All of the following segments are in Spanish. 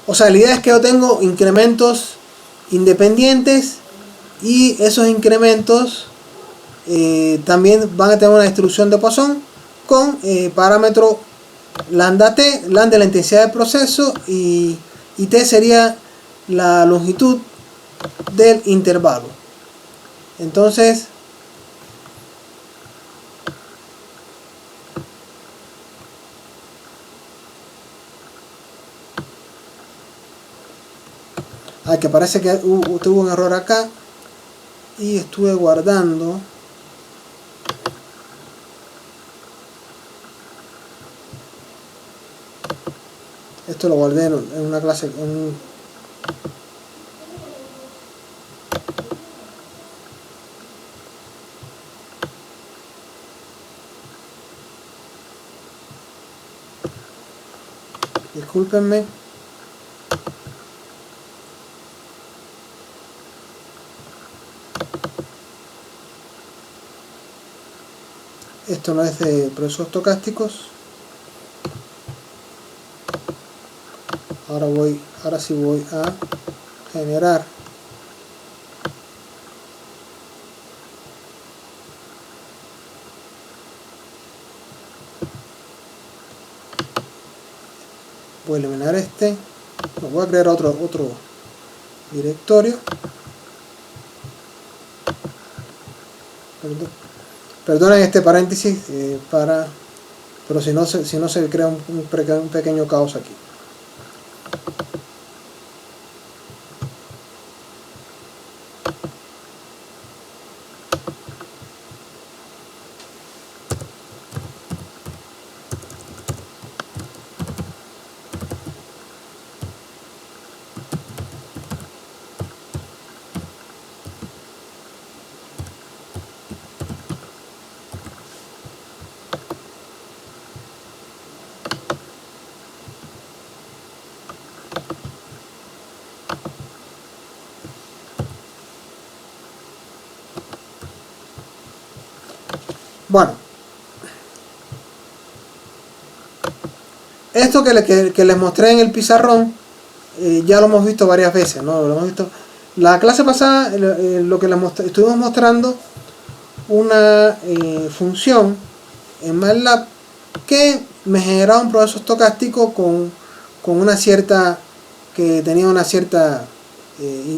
O sea, la idea es que yo tengo incrementos independientes y esos incrementos también van a tener una distribución de Poisson con parámetro lambda t, lambda es la intensidad del proceso y t sería la longitud del intervalo. Entonces, que parece que tuvo un error acá y estuve guardando. Esto lo guardé en una clase, discúlpenme. Esto no es de procesos estocásticos. Ahora sí voy a generar voy a eliminar voy a crear otro directorio. Perdonen este paréntesis pero si no se crea un pequeño caos aquí. Bueno, esto que les mostré en el pizarrón ya lo hemos visto varias veces, ¿no? Lo hemos visto. La clase pasada lo que estuvimos mostrando una función en MATLAB que me generaba un proceso estocástico con una cierta, que tenía una cierta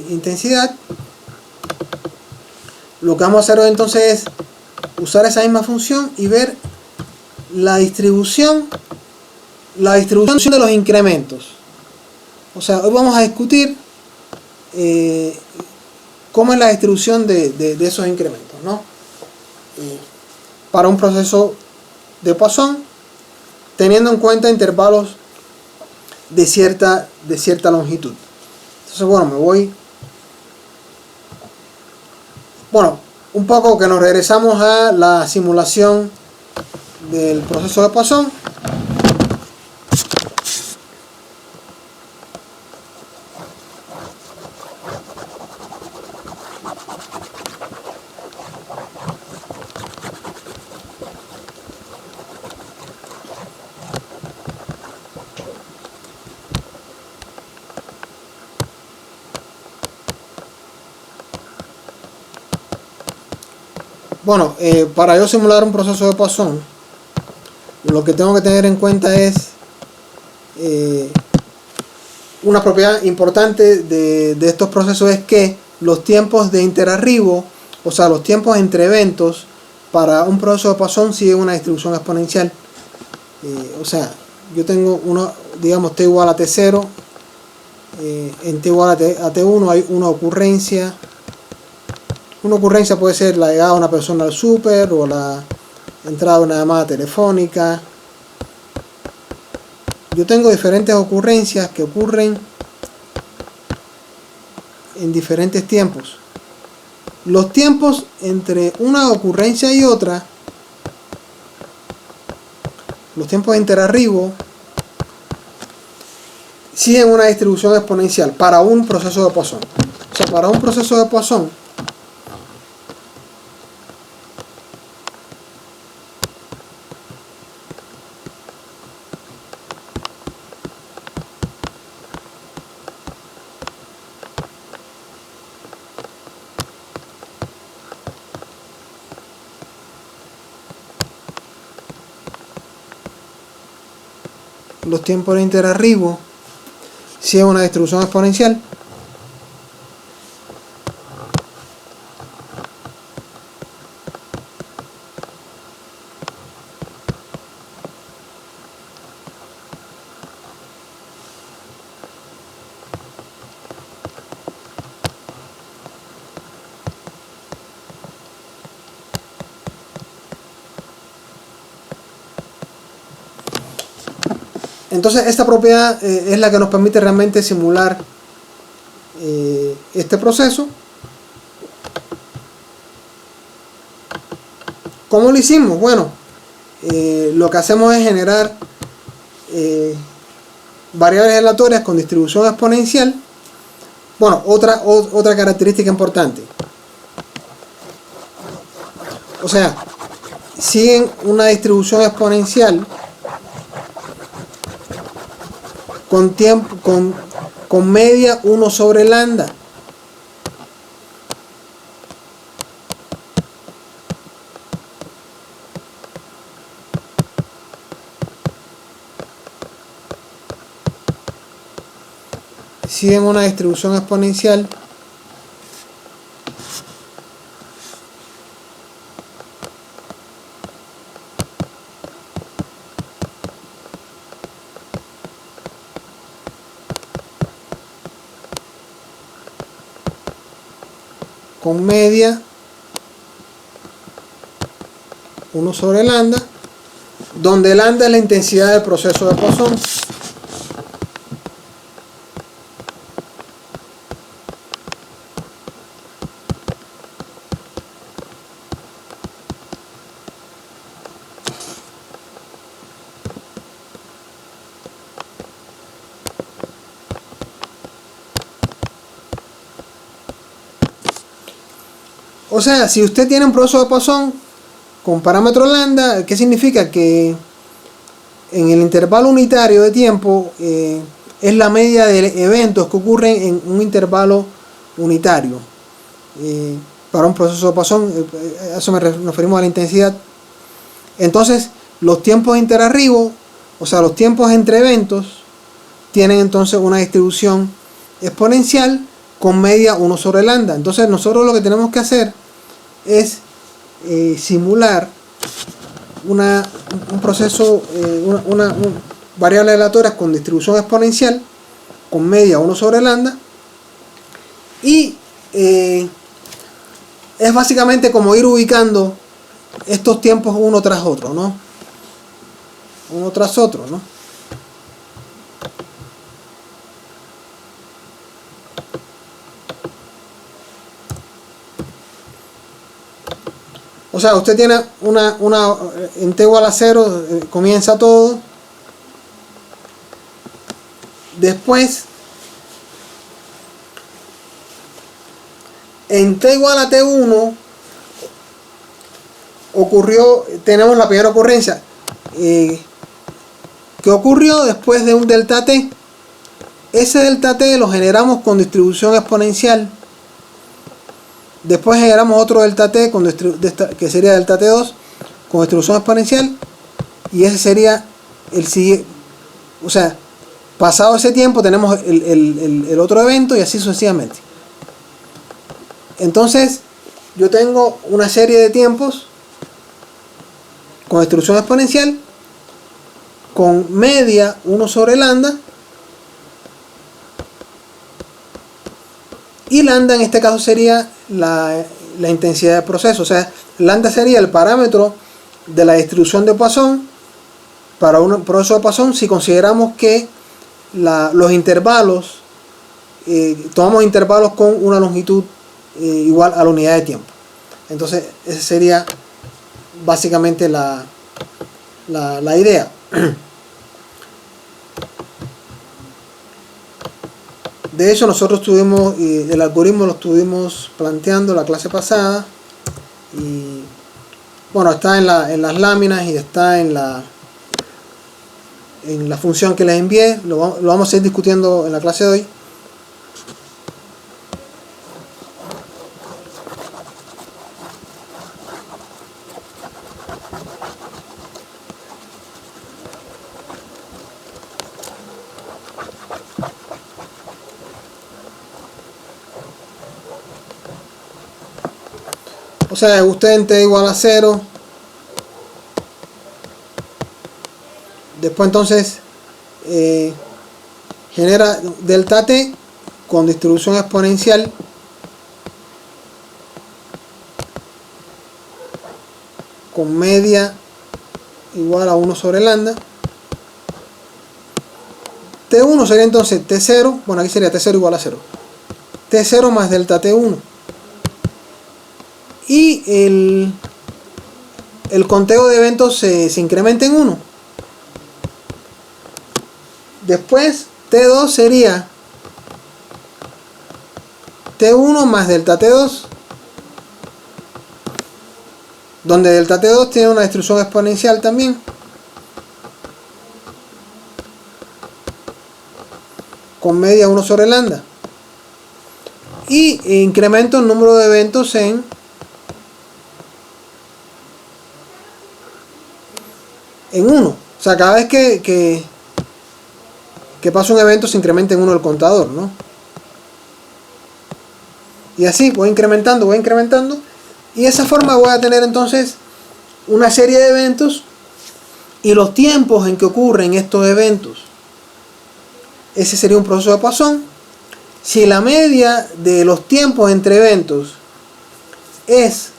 intensidad. Lo que vamos a hacer hoy entonces es usar esa misma función y ver la distribución de los incrementos. O sea, hoy vamos a discutir cómo es la distribución de esos incrementos, ¿no? Para un proceso de Poisson, teniendo en cuenta intervalos de cierta longitud. Entonces, bueno, un poco que nos regresamos a la simulación del proceso de Poisson. Bueno, para yo simular un proceso de Poisson, lo que tengo que tener en cuenta es una propiedad importante de estos procesos, es que los tiempos de interarribo, o sea, los tiempos entre eventos para un proceso de Poisson siguen una distribución exponencial. O sea, yo tengo digamos, t igual a t0, en t igual a t1 hay una ocurrencia. Una ocurrencia puede ser la llegada de una persona al súper o la entrada de una llamada telefónica. Yo tengo diferentes ocurrencias que ocurren en diferentes tiempos. Los tiempos entre una ocurrencia y otra, los tiempos de interarribo, siguen una distribución exponencial para un proceso de Poisson. O sea, para un proceso de Poisson, los tiempos de interarribo si es una distribución exponencial. Entonces esta propiedad es la que nos permite realmente simular este proceso. ¿Cómo lo hicimos? Bueno, lo que hacemos es generar variables aleatorias con distribución exponencial. Bueno, otra característica importante. O sea, siguen una distribución exponencial con tiempo, con media 1 sobre lambda. Siguen una distribución exponencial con media 1 sobre lambda, donde lambda es la intensidad del proceso de Poisson. O sea, si usted tiene un proceso de Poisson con parámetro lambda, ¿qué significa? Que en el intervalo unitario de tiempo es la media de eventos que ocurren en un intervalo unitario. Para un proceso de Poisson, a eso nos referimos a la intensidad. Entonces, los tiempos de interarribo, o sea, los tiempos entre eventos, tienen entonces una distribución exponencial con media 1 sobre lambda. Entonces, nosotros lo que tenemos que hacer es simular un proceso, variables aleatorias con distribución exponencial con media 1 sobre lambda, y es básicamente como ir ubicando estos tiempos uno tras otro, ¿no? Uno tras otro, ¿no? O sea, usted tiene en t igual a 0, comienza todo. Después, en t igual a t1, tenemos la primera ocurrencia. ¿Qué ocurrió después de un delta t? Ese delta t lo generamos con distribución exponencial. Después generamos otro delta t que sería delta t2 con distribución exponencial, y ese sería el siguiente. O sea, pasado ese tiempo tenemos el otro evento, y así sucesivamente. Entonces yo tengo una serie de tiempos con distribución exponencial con media 1 sobre lambda, y lambda en este caso sería la intensidad del proceso. O sea, lambda sería el parámetro de la distribución de Poisson para un proceso de Poisson si consideramos que los intervalos, tomamos intervalos con una longitud igual a la unidad de tiempo. Entonces esa sería básicamente la idea. De hecho, nosotros tuvimos el algoritmo lo estuvimos planteando la clase pasada, y bueno, está en las láminas y está en la función que les envié. Lo vamos a ir discutiendo en la clase de hoy. O sea, usted en t igual a 0. Después entonces genera delta t con distribución exponencial con media igual a 1 sobre lambda. T1 sería entonces T0, bueno, aquí sería T0 igual a 0. T0 más delta T1. Y el conteo de eventos se incrementa en 1. Después T2 sería T1 más delta T2, donde delta T2 tiene una distribución exponencial también, con media 1 sobre lambda. Y incremento el número de eventos en en 1. O sea, cada vez que pasa un evento se incrementa en 1 el contador, ¿no? Y así voy incrementando, y de esa forma voy a tener entonces una serie de eventos y los tiempos en que ocurren estos eventos. Ese sería un proceso de Poisson. Si la media de los tiempos entre eventos es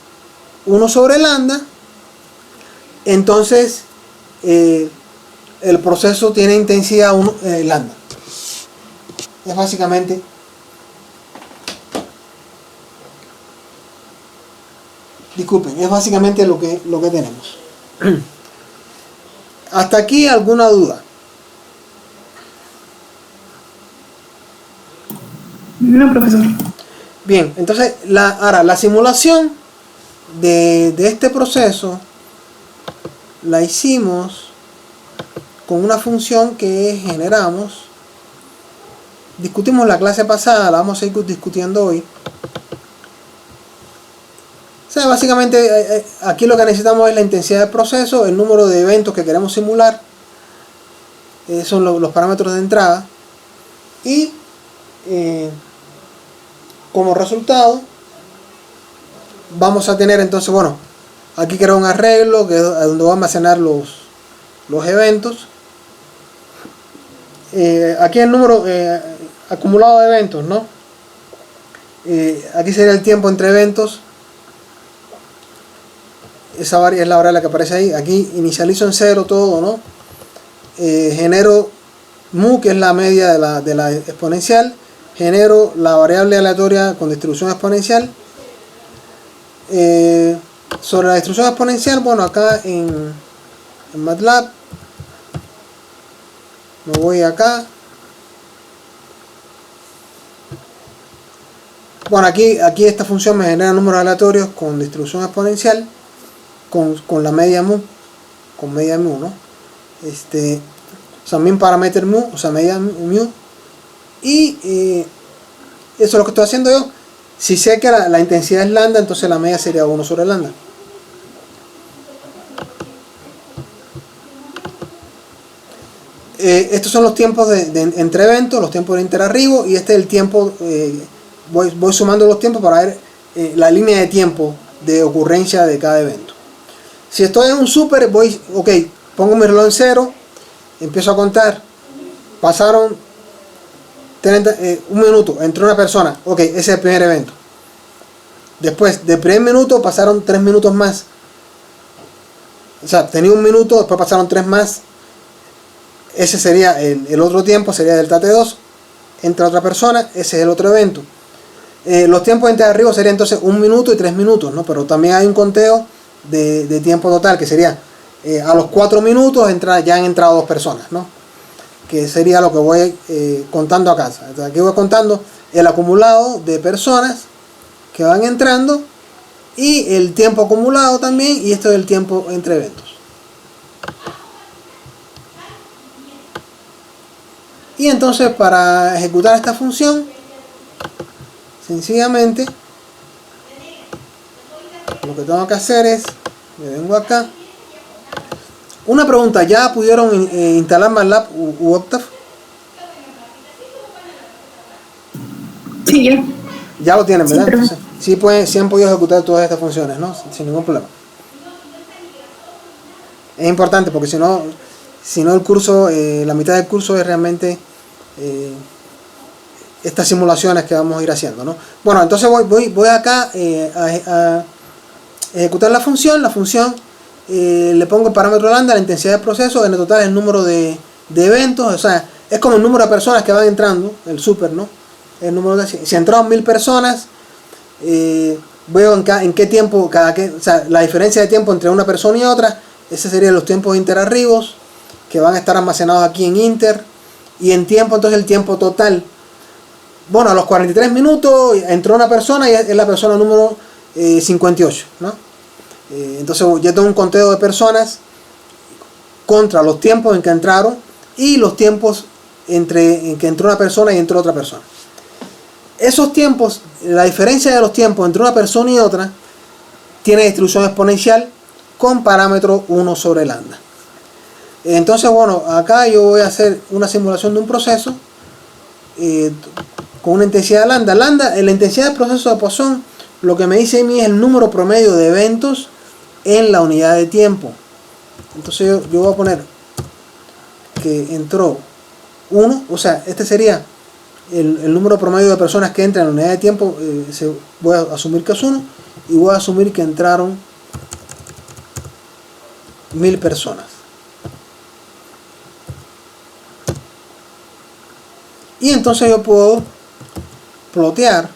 1 sobre lambda, entonces el proceso tiene intensidad 1 lambda. Es básicamente es básicamente lo que tenemos. Hasta aquí, ¿alguna duda? No, profesor. Bien, entonces ahora la simulación de este proceso la hicimos con una función que generamos. Discutimos la clase pasada, la vamos a ir discutiendo hoy. O sea, básicamente aquí lo que necesitamos es la intensidad del proceso, el número de eventos que queremos simular, son los parámetros de entrada, y como resultado vamos a tener entonces, bueno, aquí creo un arreglo que es donde voy a almacenar los eventos. Aquí el número acumulado de eventos, ¿no? Aquí sería el tiempo entre eventos. Esa es la variable que aparece ahí. Aquí inicializo en 0 todo, ¿no? Genero mu, que es la media de la exponencial. Genero la variable aleatoria con distribución exponencial. Sobre la distribución exponencial, bueno, acá en MATLAB me voy acá. Bueno, aquí esta función me genera números aleatorios con distribución exponencial, con la media mu, con media mu, ¿no? O sea, min parameter mu, o sea, media mu. Y eso es lo que estoy haciendo yo. Si sé que la intensidad es lambda, entonces la media sería 1 sobre lambda. Estos son los tiempos entre eventos, los tiempos de interarribo, y este es el tiempo. Voy sumando los tiempos para ver la línea de tiempo de ocurrencia de cada evento. Si estoy en un super, pongo mi reloj en 0, empiezo a contar. Pasaron 1 minuto, entró una persona, ese es el primer evento. Después, del primer minuto pasaron 3 minutos más. O sea, tenía 1 minuto, después pasaron 3 más. Ese sería el otro tiempo, sería delta T2. Entra otra persona, ese es el otro evento. Los tiempos entre arriba serían entonces 1 minuto y 3 minutos, ¿no? Pero también hay un conteo de tiempo total, que sería a los 4 minutos ya han entrado 2 personas, ¿no? Que sería lo que voy contando acá. Entonces, aquí voy contando el acumulado de personas que van entrando y el tiempo acumulado también, y esto es el tiempo entre eventos. Y entonces, para ejecutar esta función, sencillamente lo que tengo que hacer es, me vengo acá. Una pregunta, ¿ya pudieron instalar MATLAB u Octave? Sí, ya. Ya lo tienen, ¿verdad? Sí, Entonces, sí han podido ejecutar todas estas funciones, ¿no? Sin ningún problema. Es importante porque si no el curso, la mitad del curso es realmente estas simulaciones que vamos a ir haciendo, ¿no? Bueno, entonces voy acá a ejecutar la función. Le pongo el parámetro lambda, la intensidad del proceso, en el total el número de eventos, o sea, es como el número de personas que van entrando, el super, ¿no? El número de, si entraron 1000 personas, veo en qué tiempo, o sea, la diferencia de tiempo entre una persona y otra, ese serían los tiempos de interarribos, que van a estar almacenados aquí en inter, y en tiempo, entonces el tiempo total. Bueno, a los 43 minutos entró una persona y es la persona número 58, ¿no? Entonces yo tengo un conteo de personas contra los tiempos en que entraron y los tiempos en que entró una persona y entró otra persona. Esos tiempos, la diferencia de los tiempos entre una persona y otra, tiene distribución exponencial con parámetro 1 sobre lambda. Entonces, bueno, acá yo voy a hacer una simulación de un proceso con una intensidad lambda. La intensidad del proceso de Poisson, lo que me dice a mí es el número promedio de eventos en la unidad de tiempo. Entonces yo voy a poner que entró 1, o sea, este sería el número promedio de personas que entran en la unidad de tiempo. Voy a asumir que es 1 y voy a asumir que entraron 1000 personas. Y entonces yo puedo plotear.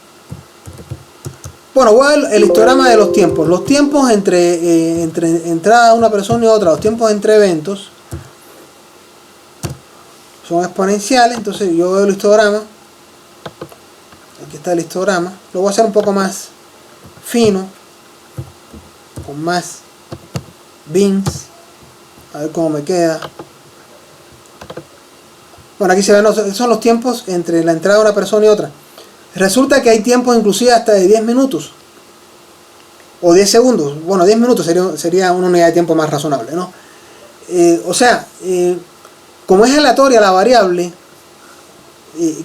Bueno, voy a ver el histograma de los tiempos. Los tiempos entre entrada de una persona y otra, los tiempos entre eventos, son exponenciales. Entonces yo veo el histograma. Aquí está el histograma. Lo voy a hacer un poco más fino, con más bins. A ver cómo me queda. Bueno, aquí se ven, son los tiempos entre la entrada de una persona y otra. Resulta que hay tiempos inclusive hasta de 10 minutos. O 10 segundos. Bueno, 10 minutos sería una unidad de tiempo más razonable, ¿no? O sea, como es aleatoria la variable,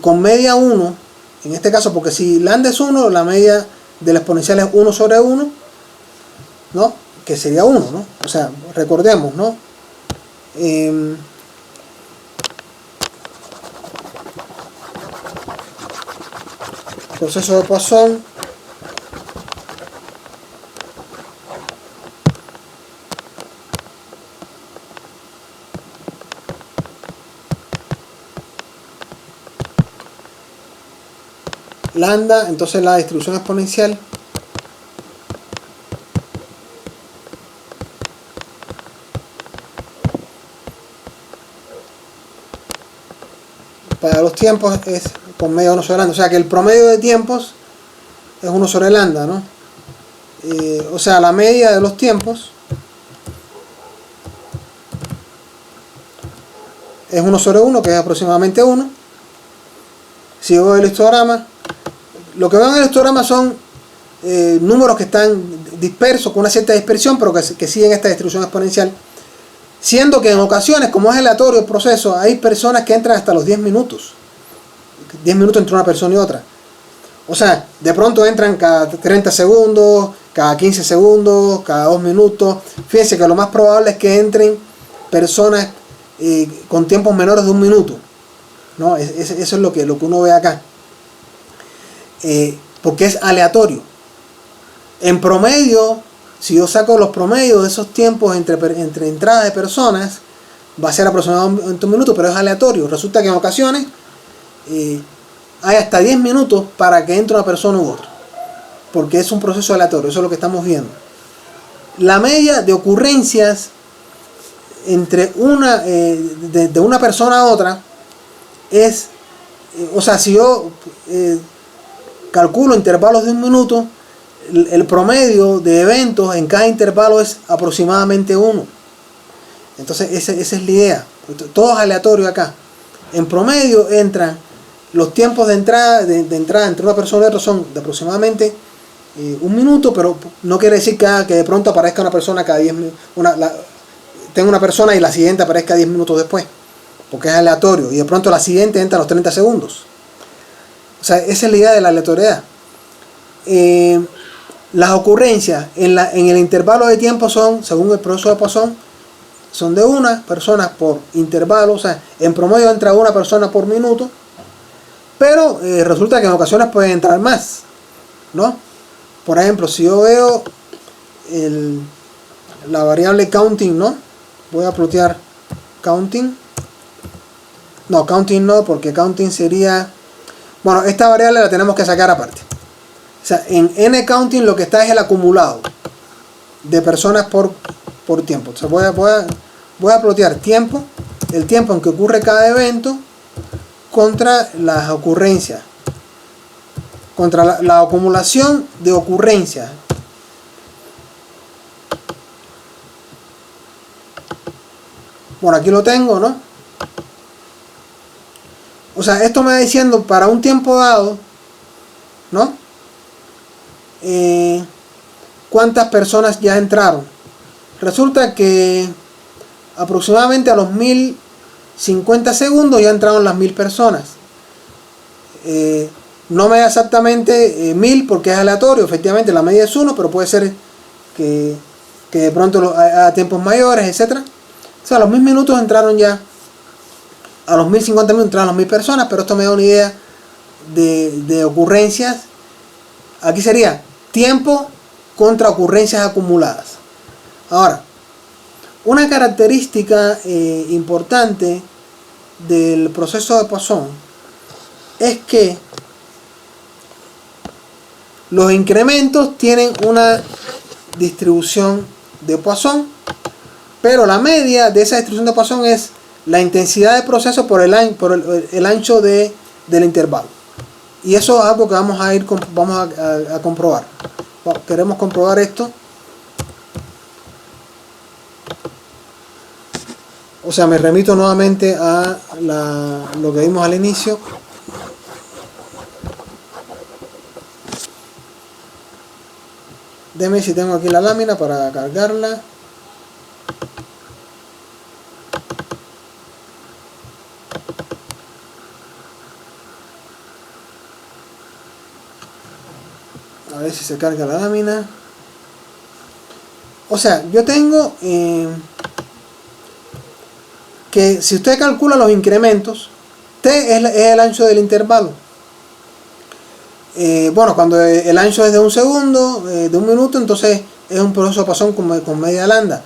con media 1, en este caso, porque si lambda es 1, la media del exponencial es 1 sobre 1, ¿no? Que sería 1, ¿no? O sea, recordemos, ¿no? Proceso de Poisson lambda, entonces la distribución exponencial para los tiempos es con medio 1 sobre lambda, o sea que el promedio de tiempos es 1 sobre lambda, ¿no? O sea, la media de los tiempos es 1 sobre 1, que es aproximadamente 1. Si yo veo el histograma, lo que veo en el histograma son números que están dispersos, con una cierta dispersión, pero que siguen esta distribución exponencial. Siendo que en ocasiones, como es aleatorio el proceso, hay personas que entran hasta los 10 minutos. 10 minutos entre una persona y otra. O sea, de pronto entran cada 30 segundos, cada 15 segundos, cada 2 minutos. Fíjense que lo más probable es que entren personas con tiempos menores de 1 minuto, ¿no? Eso es lo que uno ve acá. Porque es aleatorio. En promedio, si yo saco los promedios de esos tiempos entre entradas de personas, va a ser aproximadamente 1 minuto, pero es aleatorio. Resulta que en ocasiones hay hasta 10 minutos para que entre una persona u otra, porque es un proceso aleatorio. Eso es lo que estamos viendo. La media de ocurrencias entre de una persona a otra es, o sea, si yo calculo intervalos de 1 minuto, el promedio de eventos en cada intervalo es aproximadamente 1. Entonces esa es la idea. Todo es aleatorio acá. En promedio entran los tiempos de entrada entre una persona y otra son de aproximadamente 1 minuto, pero no quiere decir que de pronto aparezca una persona cada 10 minutos. Tenga una persona y la siguiente aparezca 10 minutos después, porque es aleatorio, y de pronto la siguiente entra a los 30 segundos. O sea, esa es la idea de la aleatoriedad. las ocurrencias en el intervalo de tiempo son, según el proceso de Poisson, son de una persona por intervalo, o sea, en promedio entra una persona por minuto, pero resulta que en ocasiones pueden entrar más, ¿no? Por ejemplo, si yo veo la variable counting, ¿no? Voy a plotear counting. No, counting no, porque counting sería... Bueno, esta variable la tenemos que sacar aparte. O sea, en nCounting lo que está es el acumulado de personas por tiempo. Entonces voy a plotear tiempo, el tiempo en que ocurre cada evento, contra las ocurrencias, contra la acumulación de ocurrencias. Bueno, aquí lo tengo, ¿no? O sea, esto me va diciendo para un tiempo dado, ¿no? ¿Cuántas personas ya entraron? Resulta que aproximadamente a los 1050 segundos ya entraron las 1000 personas. No me da exactamente 1000 porque es aleatorio, efectivamente la media es 1, pero puede ser que de pronto a tiempos mayores, etcétera. O sea, a los 1000 minutos entraron ya, a los 1050 minutos entraron las 1000 personas, pero esto me da una idea de ocurrencias. Aquí sería tiempo contra ocurrencias acumuladas. Ahora, una característica importante del proceso de Poisson es que los incrementos tienen una distribución de Poisson, pero la media de esa distribución de Poisson es la intensidad de proceso por el ancho del intervalo. Y eso es algo que vamos a comprobar. Queremos comprobar esto. O sea, me remito nuevamente a lo que vimos al inicio. Déjame si tengo aquí la lámina para cargarla. A ver si se carga la lámina. O sea, yo tengo que si usted calcula los incrementos, T es el ancho del intervalo. Bueno, cuando el ancho es de un segundo, de un minuto, entonces es un proceso de Poisson con media lambda.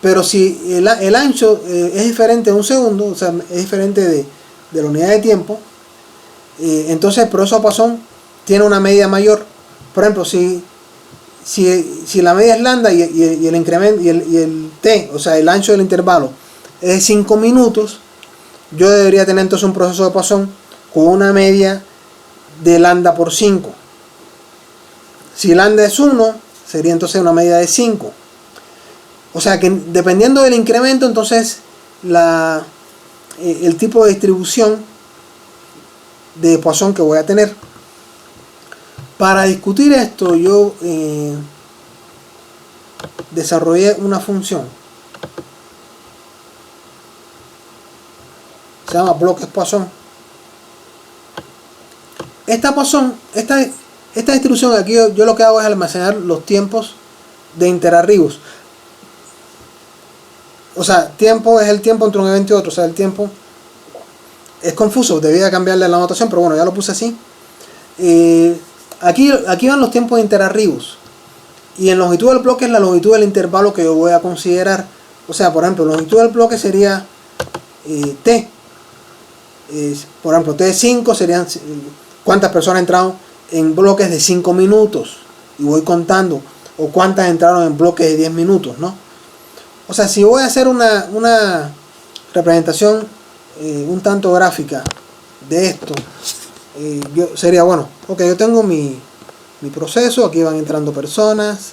Pero si el ancho es diferente de un segundo, o sea, es diferente de la unidad de tiempo, entonces el proceso de Poisson tiene una media mayor. Por ejemplo, si la media es lambda y el incremento y el T, o sea, el ancho del intervalo, es de 5 minutos, yo debería tener entonces un proceso de Poisson con una media de lambda por 5. Si lambda es 1, sería entonces una media de 5. O sea que dependiendo del incremento, entonces el tipo de distribución de Poisson que voy a tener. Para discutir esto, yo desarrollé una función. Se llama bloques Poisson. Esta distribución aquí yo lo que hago es almacenar los tiempos de interarribos. O sea, tiempo es el tiempo entre un evento y otro. O sea, el tiempo es confuso, debía cambiarle la notación, pero bueno, ya lo puse así. Aquí van los tiempos de interarribos. Y en longitud del bloque es la longitud del intervalo que yo voy a considerar. O sea, por ejemplo, longitud del bloque sería T. Por ejemplo, T5 serían cuántas personas entraron en bloques de 5 minutos. Y voy contando. O cuántas entraron en bloques de 10 minutos, ¿no? O sea, si voy a hacer una representación un tanto gráfica de esto, sería, bueno, ok, yo tengo mi proceso, aquí van entrando personas.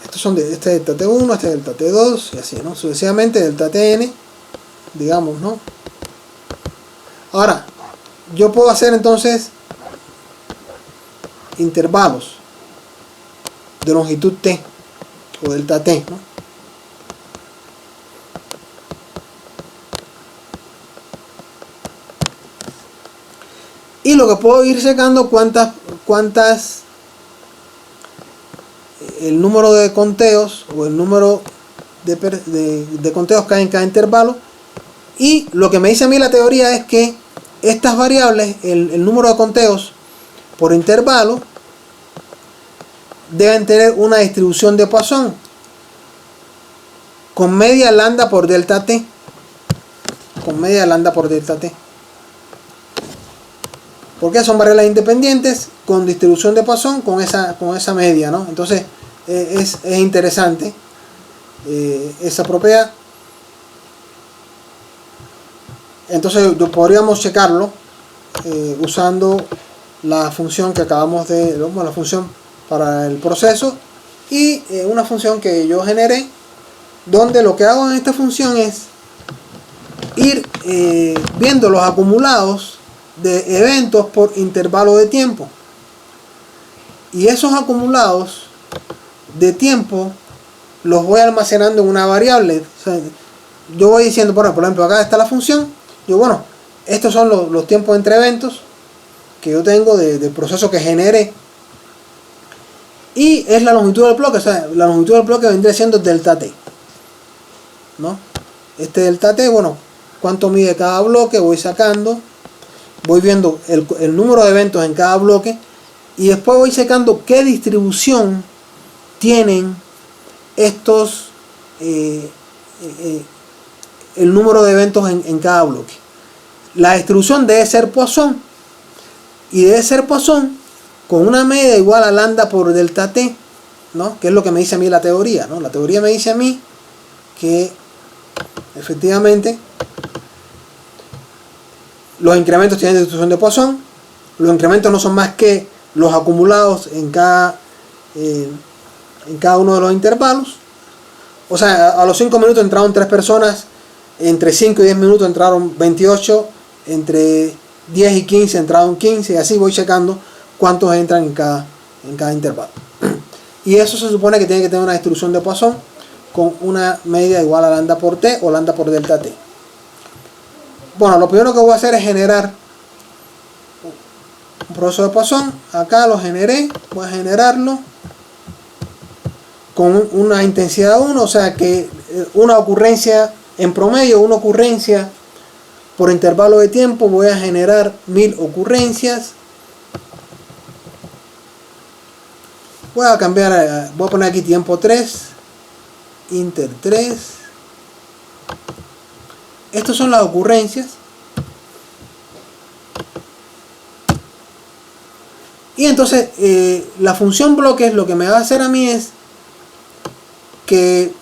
Este es del T1, este es del T2, y así, ¿no? Sucesivamente del Tn, digamos, ¿no? Ahora, yo puedo hacer entonces intervalos de longitud T o delta T, ¿no? Y lo que puedo ir checando el número de conteos o el número de conteos que hay en cada intervalo. Y lo que me dice a mí la teoría es que estas variables, el número de conteos por intervalo, deben tener una distribución de Poisson con media lambda por delta t. Con media lambda por delta t. Porque son variables independientes con distribución de Poisson con esa media, ¿no? Entonces es interesante esa propiedad. Entonces podríamos checarlo usando la función que acabamos de, la función para el proceso y una función que yo generé, donde lo que hago en esta función es ir viendo los acumulados de eventos por intervalo de tiempo, y esos acumulados de tiempo los voy almacenando en una variable. O sea, yo voy diciendo, por ejemplo, acá está la función, yo, bueno, estos son los tiempos entre eventos que yo tengo del proceso que genere, y es la longitud del bloque. O sea, la longitud del bloque vendría siendo delta t, ¿no? Este delta t, bueno, cuánto mide cada bloque, voy sacando, voy viendo el número de eventos en cada bloque, y después voy sacando qué distribución tienen estos el número de eventos en cada bloque. La distribución debe ser Poisson, y debe ser Poisson con una media igual a lambda por delta t, ¿no? Que es lo que me dice a mí la teoría, ¿no? La teoría me dice a mí que efectivamente los incrementos tienen distribución de Poisson. Los incrementos no son más que los acumulados en cada uno de los intervalos. O sea, a los 5 minutos entraron 3 personas, entre 5 y 10 minutos entraron 28, entre 10 y 15 entraron 15, y así voy checando cuántos entran en cada intervalo. Y eso se supone que tiene que tener una distribución de Poisson con una media igual a lambda por t o lambda por delta t. Bueno, lo primero que voy a hacer es generar un proceso de Poisson. Acá lo generé, voy a generarlo con una intensidad 1, o sea que una ocurrencia en promedio, una ocurrencia por intervalo de tiempo. Voy a generar 1000 ocurrencias. Voy a cambiar, voy a poner aquí tiempo 3, inter 3. Estas son las ocurrencias. Y entonces la función bloques lo que me va a hacer a mí es que,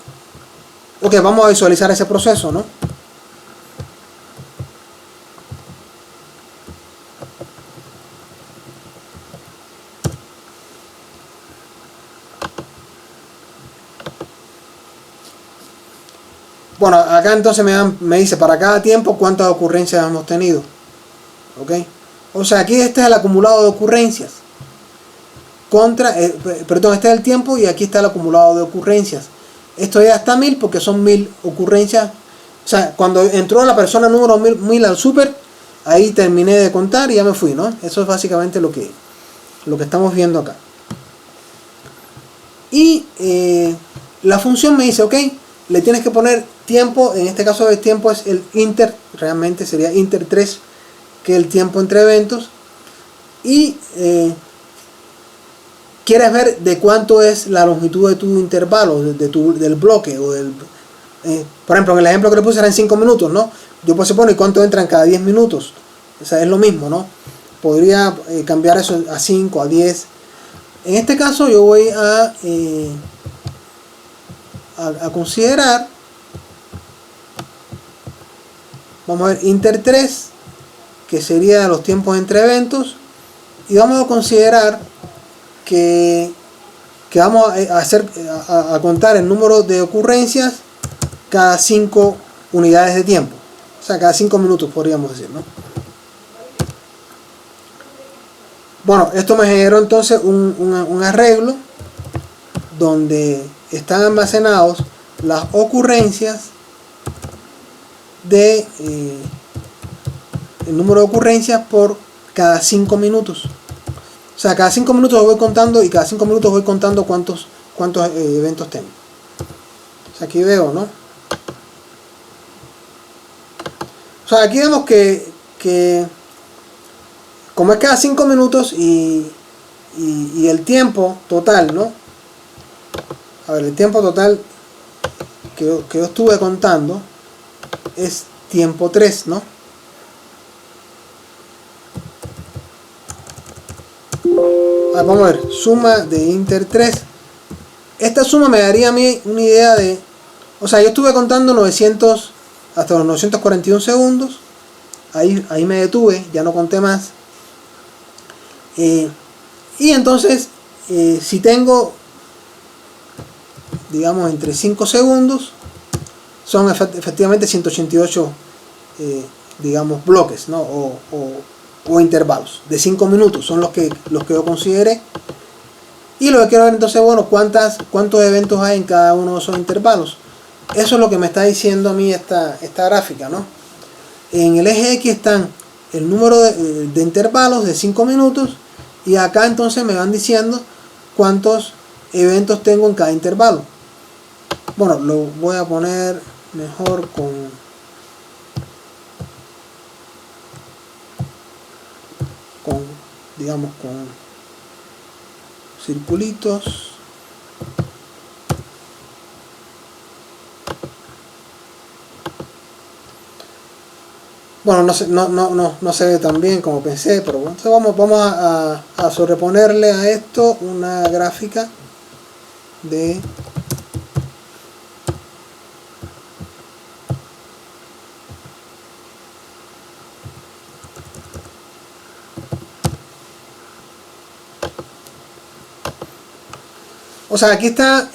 ok, vamos a visualizar ese proceso, ¿no? Bueno, acá entonces me dice para cada tiempo cuántas ocurrencias hemos tenido. ¿Ok? O sea, aquí este es el acumulado de ocurrencias. Perdón, este es el tiempo y aquí está el acumulado de ocurrencias. Esto ya está 1000 porque son 1000 ocurrencias. O sea, cuando entró la persona número 1000 al super, ahí terminé de contar y ya me fui, ¿no? Eso es básicamente lo que estamos viendo acá. Y la función me dice, ok, le tienes que poner tiempo. En este caso el tiempo es el inter, realmente sería inter 3, que es el tiempo entre eventos. Y quieres ver de cuánto es la longitud de tu intervalo, del bloque, o por ejemplo, en el ejemplo que le puse eran 5 minutos, ¿no? Yo pues se pone cuánto entran cada 10 minutos. O sea, es lo mismo, ¿no? Podría cambiar eso a 5, a 10. En este caso yo voy a considerar, vamos a ver, inter 3, que sería los tiempos entre eventos, y vamos a considerar que vamos a contar el número de ocurrencias cada 5 unidades de tiempo, o sea, cada 5 minutos podríamos decir, ¿no? Bueno, esto me generó entonces un arreglo donde están almacenados las ocurrencias de el número de ocurrencias por cada 5 minutos. O sea, cada 5 minutos lo voy contando y cada 5 minutos voy contando cuántos eventos tengo. O sea, aquí veo, ¿no? O sea, aquí vemos que como es cada 5 minutos y el tiempo total, ¿no? A ver, el tiempo total que yo estuve contando es tiempo 3, ¿no? Vamos a ver, suma de inter 3. Esta suma me daría a mí una idea de... O sea, yo estuve contando 900 hasta los 941 segundos. Ahí me detuve, ya no conté más. Y entonces, si tengo, digamos, entre 5 segundos, son efectivamente 188, digamos, bloques, ¿no? O intervalos de 5 minutos, son los que yo consideré. Y lo que quiero ver entonces, bueno, cuántos eventos hay en cada uno de esos intervalos. Eso es lo que me está diciendo a mí esta gráfica, ¿no? En el eje X están el número de intervalos de 5 minutos, y acá entonces me van diciendo cuántos eventos tengo en cada intervalo. Bueno, lo voy a poner mejor con digamos, con circulitos. Bueno, no se ve tan bien como pensé, pero bueno, entonces vamos a sobreponerle a esto una gráfica de o sea, aquí está,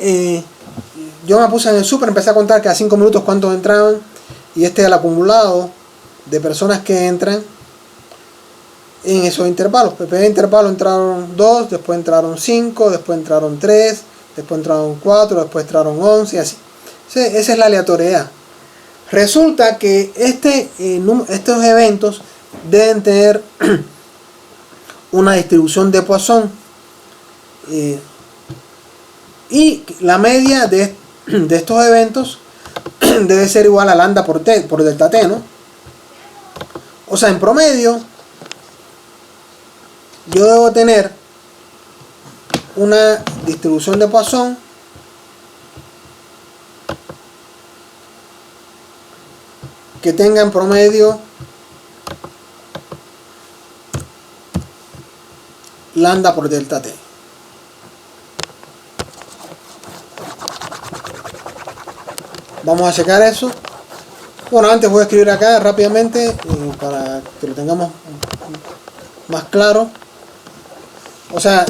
yo me puse en el super, empecé a contar cada 5 minutos cuántos entraban, y este es el acumulado de personas que entran en esos intervalos. El primer intervalo entraron 2, después entraron 5, después entraron 3, después entraron 4, después entraron 11 y así. Esa es la aleatoriedad. Resulta que estos eventos deben tener una distribución de Poisson, y la media de estos eventos debe ser igual a lambda por delta t, ¿no? O sea, en promedio yo debo tener una distribución de Poisson que tenga en promedio lambda por delta t. Vamos a checar eso. Bueno, antes voy a escribir acá rápidamente para que lo tengamos más claro. O sea,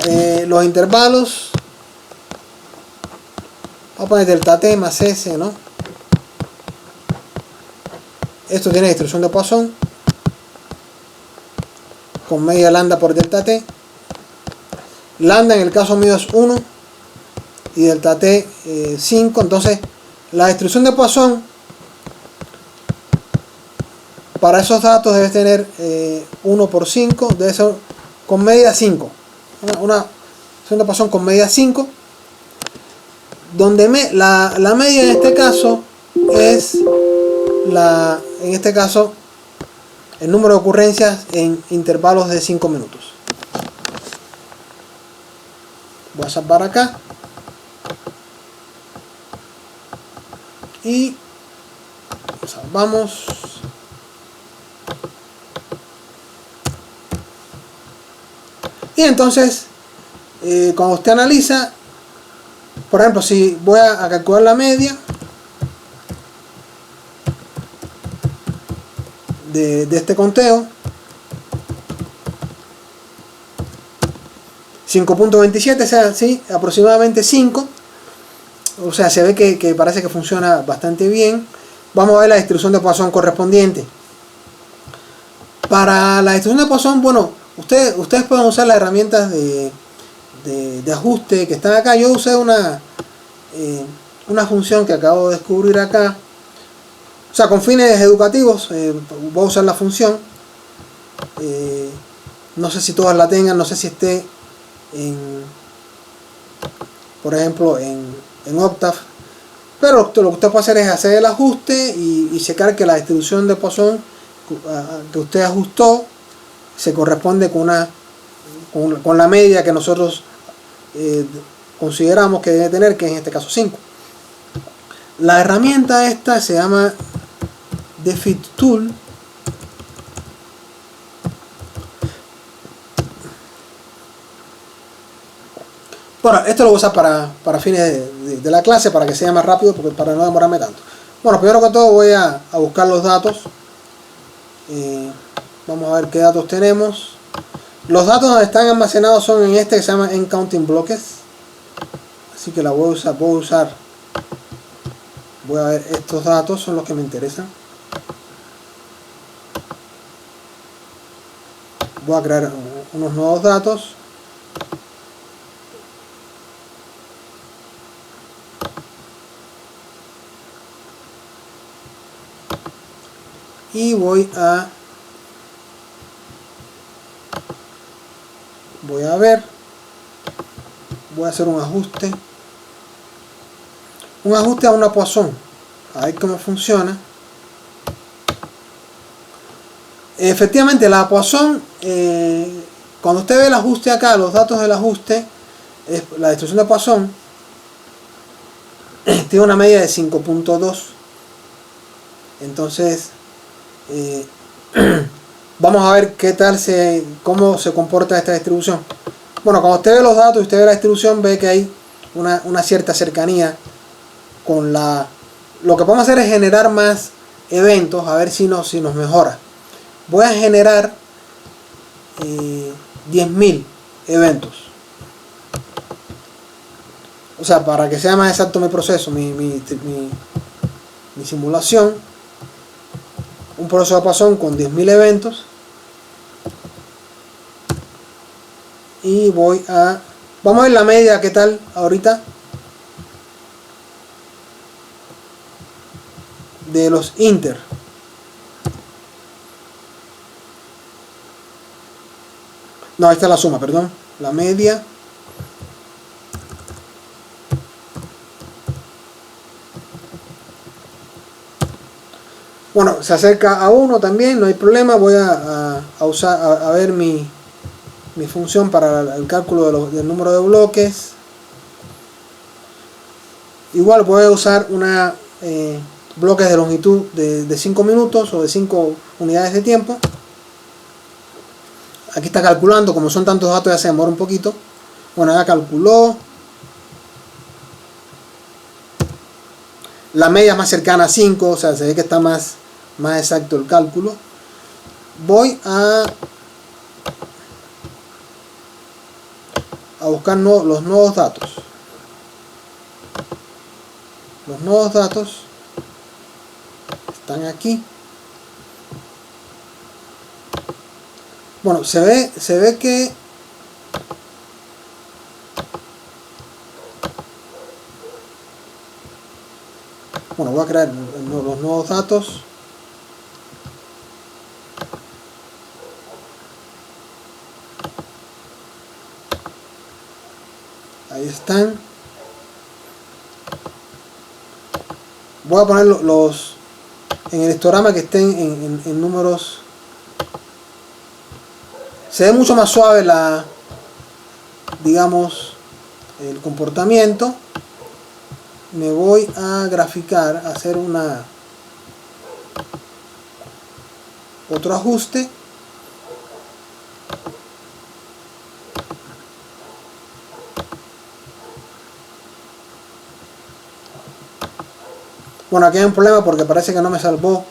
los intervalos, vamos a poner delta t más s, ¿no? Esto tiene distribución de Poisson con media lambda por delta t. Lambda en el caso mío es 1 y delta t 5. Entonces la distribución de Poisson para esos datos debe tener 1 por 5, debe ser con media 5. Una distribución de Poisson con media 5, donde la media en este caso es el número de ocurrencias en intervalos de 5 minutos. Voy a salvar acá y salvamos. Y entonces, cuando usted analiza, por ejemplo, si voy a calcular la media de este conteo, 5.27, o sea, sí, aproximadamente 5. O sea, se ve que parece que funciona bastante bien. Vamos a ver la distribución de Poisson correspondiente. Para la distribución de Poisson, bueno, ustedes pueden usar las herramientas de ajuste que están acá. Yo usé una función que acabo de descubrir acá. O sea, con fines educativos voy a usar la función no sé si todas la tengan, no sé si esté por ejemplo en Octave, pero lo que usted puede hacer es hacer el ajuste y checar que la distribución de Poisson que usted ajustó se corresponde con la media que nosotros consideramos que debe tener, que en este caso 5. La herramienta esta se llama Defeat Tool. Bueno, esto lo voy a usar para fines de la clase, para que sea más rápido, porque para no demorarme tanto. Bueno, primero que todo voy a buscar los datos. Vamos a ver qué datos tenemos. Los datos donde están almacenados son en este que se llama Counting Bloques. Así que la voy a usar. Voy a ver, estos datos son los que me interesan. Voy a crear unos nuevos datos. Y voy a ver, voy a hacer un ajuste a una Poisson, a ver cómo funciona. Efectivamente la Poisson, cuando usted ve el ajuste acá, los datos del ajuste, la distribución de Poisson tiene una media de 5.2. entonces vamos a ver cómo se comporta esta distribución. Bueno, cuando usted ve los datos y usted ve la distribución, ve que hay una cierta cercanía con lo que podemos hacer es generar más eventos, a ver si nos mejora. Voy a generar 10.000 eventos, o sea, para que sea más exacto mi proceso, mi simulación. Un proceso de Poisson con 10.000 eventos, y vamos a ver la media, qué tal ahorita de los inter. No, esta es la suma, perdón, la media. Bueno, se acerca a 1 también, no hay problema. Voy a ver mi función para el cálculo del número de bloques. Igual voy a usar bloques de longitud de 5 minutos o de 5 unidades de tiempo. Aquí está calculando, como son tantos datos ya se demora un poquito. Bueno, ya calculó. La media es más cercana a 5, o sea, se ve que está más exacto el cálculo. Voy a buscar los nuevos datos. Los nuevos datos están aquí. Bueno, se ve que bueno, voy a crear los nuevos datos. Ahí están. Voy a poner en el histograma que estén en números. Se ve mucho más suave digamos, el comportamiento. Me voy a graficar, a hacer otro ajuste. Bueno, aquí hay un problema porque parece que no me salvó.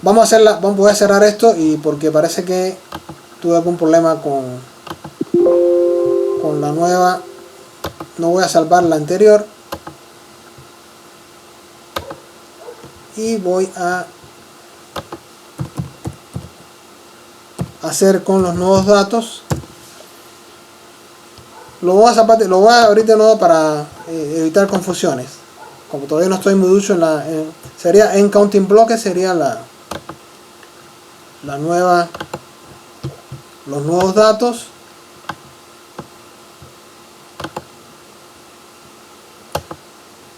Voy a cerrar esto, y porque parece que tuve algún problema con la nueva. No voy a salvar la anterior. Y voy a hacer con los nuevos datos. Lo voy a abrir de nuevo para evitar confusiones. Como todavía no estoy muy ducho en sería en counting bloques, sería los nuevos datos.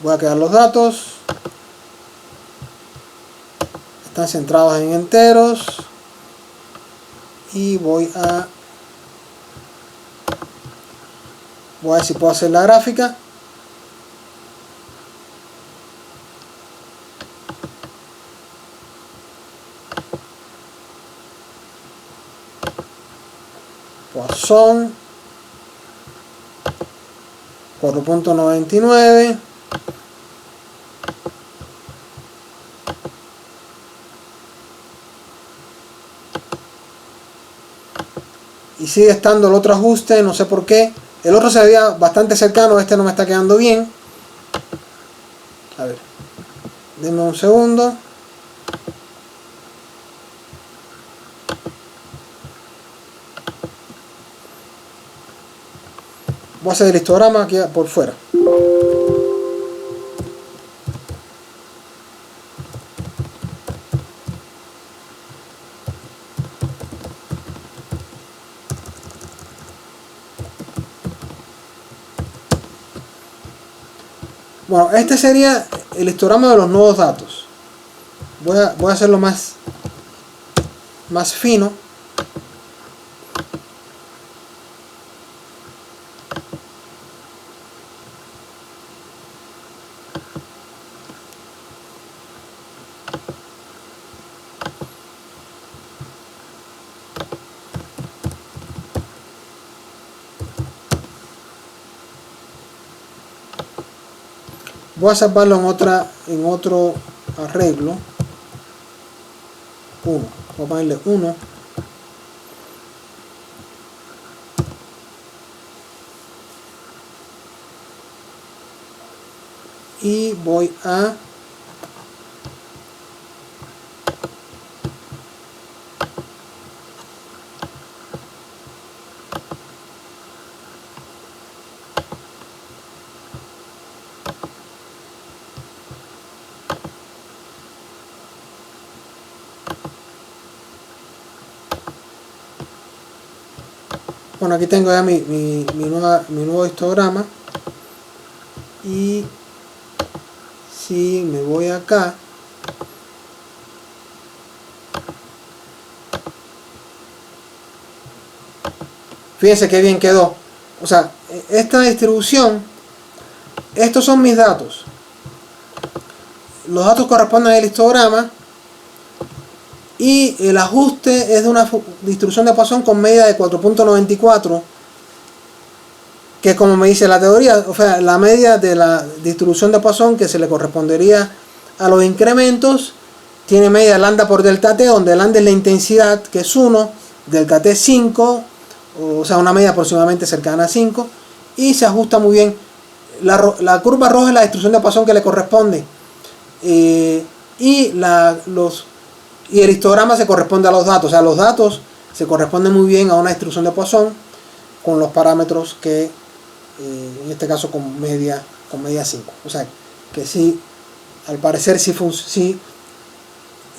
Voy a crear los datos, están centrados en enteros, y voy a ver si puedo hacer la gráfica. Poisson 4.99. Y sigue estando el otro ajuste, no sé por qué. El otro se veía bastante cercano, este no me está quedando bien. A ver, denme un segundo. Voy a hacer el histograma aquí por fuera. Bueno, este sería el histograma de los nuevos datos. Voy a hacerlo más fino. Voy a salvarlo en otro arreglo. 1. Voy a ponerle 1. Y voy a bueno, aquí tengo ya mi nuevo histograma. Y si me voy acá, fíjense qué bien quedó. O sea, esta distribución, estos son mis datos. Los datos corresponden al histograma. Y el ajuste es de una distribución de Poisson con media de 4.94, que como me dice la teoría, o sea, la media de la distribución de Poisson que se le correspondería a los incrementos, tiene media lambda por delta t, donde lambda es la intensidad, que es 1, delta t 5, o sea, una media aproximadamente cercana a 5, y se ajusta muy bien. La curva roja es la distribución de Poisson que le corresponde, y el histograma se corresponde a los datos. O sea, los datos se corresponden muy bien a una distribución de Poisson con los parámetros que, en este caso con media 5. O sea, que sí, al parecer sí,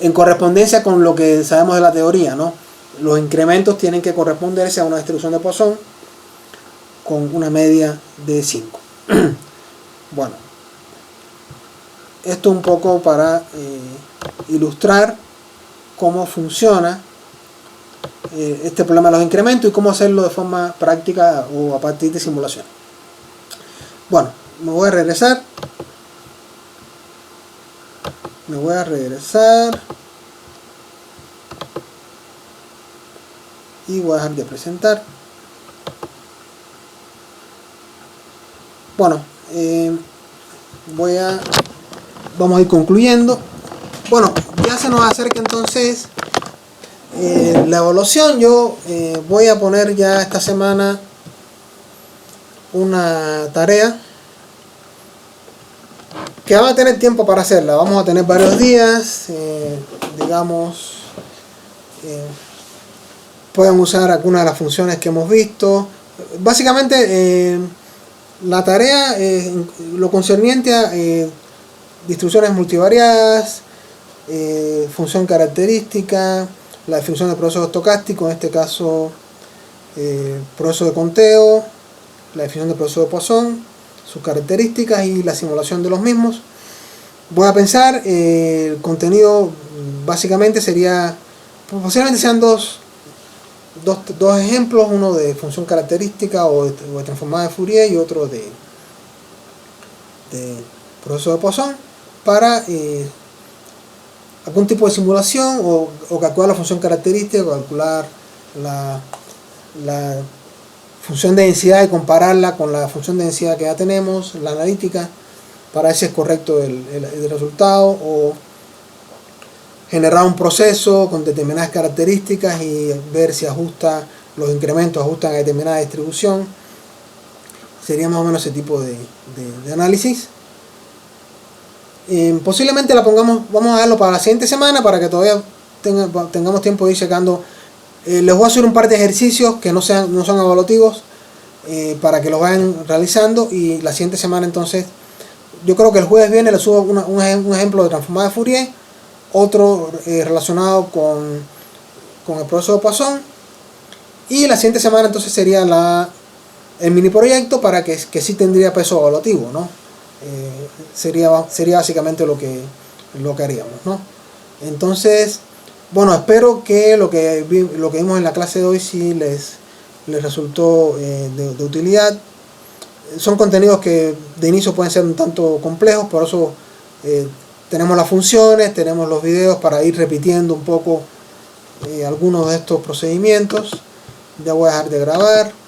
en correspondencia con lo que sabemos de la teoría, ¿no? Los incrementos tienen que corresponderse a una distribución de Poisson con una media de 5. Bueno, esto un poco para ilustrar cómo funciona este problema de los incrementos y cómo hacerlo de forma práctica o a partir de simulación. Bueno, me voy a regresar. Y voy a dejar de presentar. Bueno, vamos a ir concluyendo. Bueno, ya se nos acerca entonces la evaluación. Yo voy a poner ya esta semana una tarea que vamos a tener tiempo para hacerla. Vamos a tener varios días, digamos, pueden usar algunas de las funciones que hemos visto. Básicamente la tarea, lo concerniente a distribuciones multivariadas, función característica, la definición de proceso estocástico, en este caso proceso de conteo, la definición de proceso de Poisson, sus características y la simulación de los mismos. Voy a pensar, el contenido básicamente sería, posiblemente sean dos ejemplos, uno de función característica o de transformada de Fourier y otro de proceso de Poisson, para algún tipo de simulación o calcular la función característica, o calcular la función de densidad y compararla con la función de densidad que ya tenemos, la analítica, para ver si es correcto el resultado, o generar un proceso con determinadas características y ver si los incrementos ajustan a determinada distribución. Sería más o menos ese tipo de análisis. Posiblemente vamos a darlo para la siguiente semana, para que todavía tengamos tiempo de ir checando. Les voy a hacer un par de ejercicios que no son evaluativos, para que los vayan realizando, y la siguiente semana entonces, yo creo que el jueves viene les subo un ejemplo de transformada de Fourier, otro relacionado con el proceso de Poisson, y la siguiente semana entonces sería el mini proyecto, para que sí tendría peso evaluativo, ¿no? Sería básicamente lo que haríamos, ¿no? Entonces, bueno, espero que lo que vimos en la clase de hoy sí les resultó de utilidad. Son contenidos que de inicio pueden ser un tanto complejos, por eso tenemos las funciones, tenemos los videos para ir repitiendo un poco algunos de estos procedimientos. Ya voy a dejar de grabar.